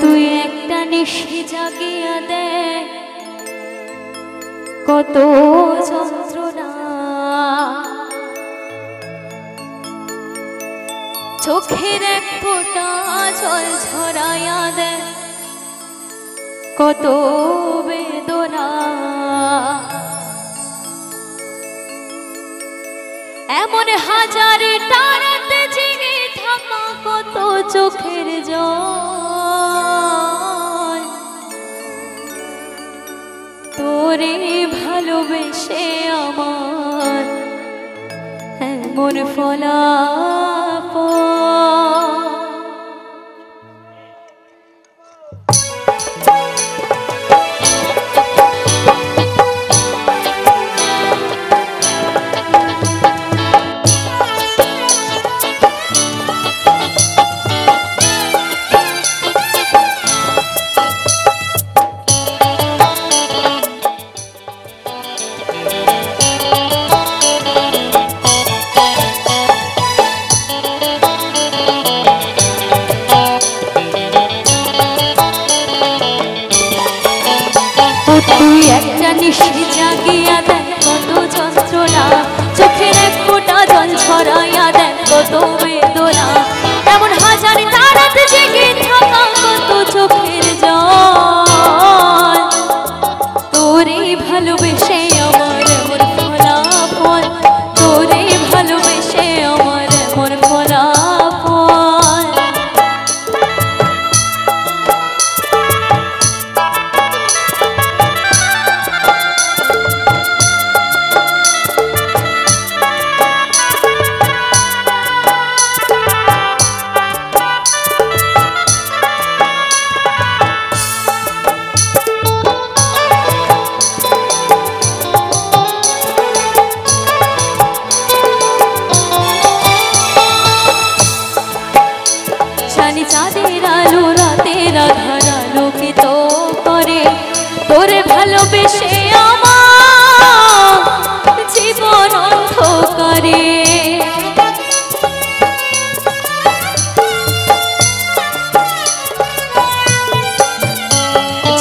তুই একটা নিশি জাগিয়া দে কত যন্ত্রণা, চোখের এক ফোঁটা জল ঝরাইয়া দে কত বেদনা। এমন হাজারটা রাত জেগে থাকা কত চোখের জল, তোরে ভালোবেসে আমার এমন ফলাফল। তুই একটা নিশি জাগিয়া দেখ কত যন্ত্রণা, চোখের এক ফোঁটা জল ছড়াইয়া দেখ কত বেদনা। এমন হাজার রাত জেগে থাকা কত চোখের জল, তোরে ভালোবেসে আমার এমন ফলাফল, তোরে ভালোবেসে আমার এমন ফলাফল। চাঁদের আলো রাতের আধার আলোকিত করে, তোরে ভালোবেসে আমার জীবন অন্ধকারে।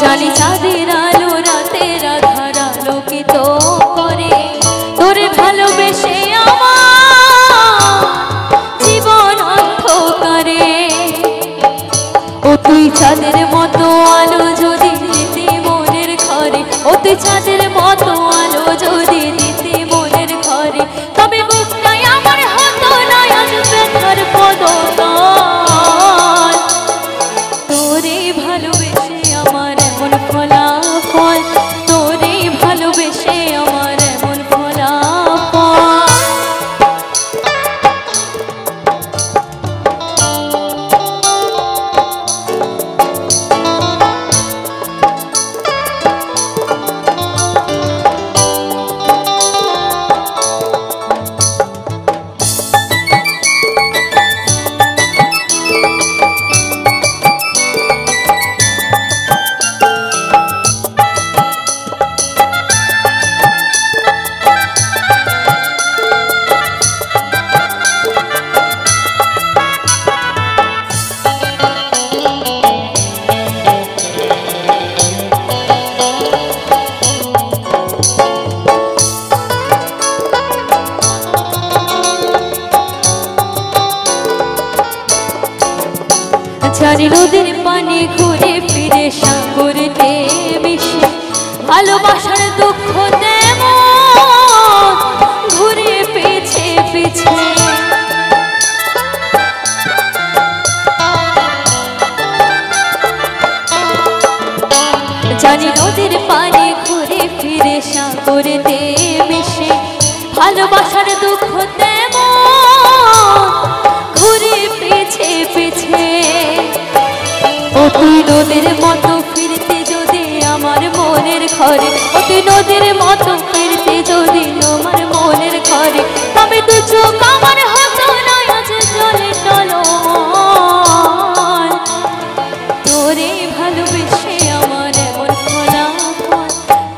জানি চাঁদের আলো রাতের আধার আলোকিত করে, তোরে ভালোবেসে আমার জীবন অন্ধকারে। ও তুই চাঁদের মতো আলো যদি দিতি মনের ঘরে, ও তুই চাঁদের মতো আলো যদি দিতি মনের ঘরে, তবে বুকটাই আমার হতো না আজ ব্যথার পদতল। তোরে ভালোবেসে আমার এমন ফলাফল, তোরে ভালোবেসে আমার এমন ফলাফল। জানি নদীর পানি ঘুরে ফিরে সাগরেতে মিশে, ভালোবাসার দুঃখ তেমন ঘুরে পিছে পিছে। জানি নদীর পানি ঘুরে ফিরে সাগরেতে মিশে, ভালোবাসার দুঃখ তেমন ঘুরে পিছে পিছে। ও তুই নদীর মতো ফিরতে যদি আমার মনের ঘরে, ও তুই নদীর মতো ফিরতে যদি আমার মনের ঘরে, তবে দু চোখ আমার হতো না আজ জলে টলমল। তোরে ভালোবেসে আমার এমন ফলাফল,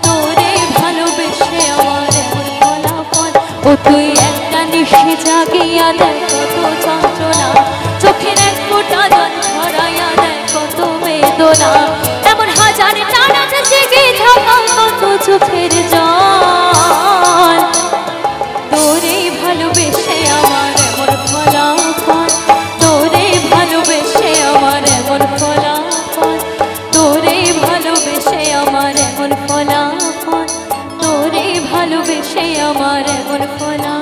তোরে ভালোবেসে আমার এমন ফলাফল। ও তুই একটা নিশি জাগিয়া দেখ কত যন্ত্রণা, চোখের এক ফোঁটা জল ছড়াইয়া দেখ কত বেদনা। বেদনা এমন হাজার টানাতে জেগে থাকা কত চোখের জল তোরে ভালোবেসে আমার এমন ফলাফল তোরে ভালোবেসে আমার এমন ফলাফল তোরে ভালোবেসে আমার এমন ফলাফল তোরে ভালোবেসে আমার এমন ফলাফল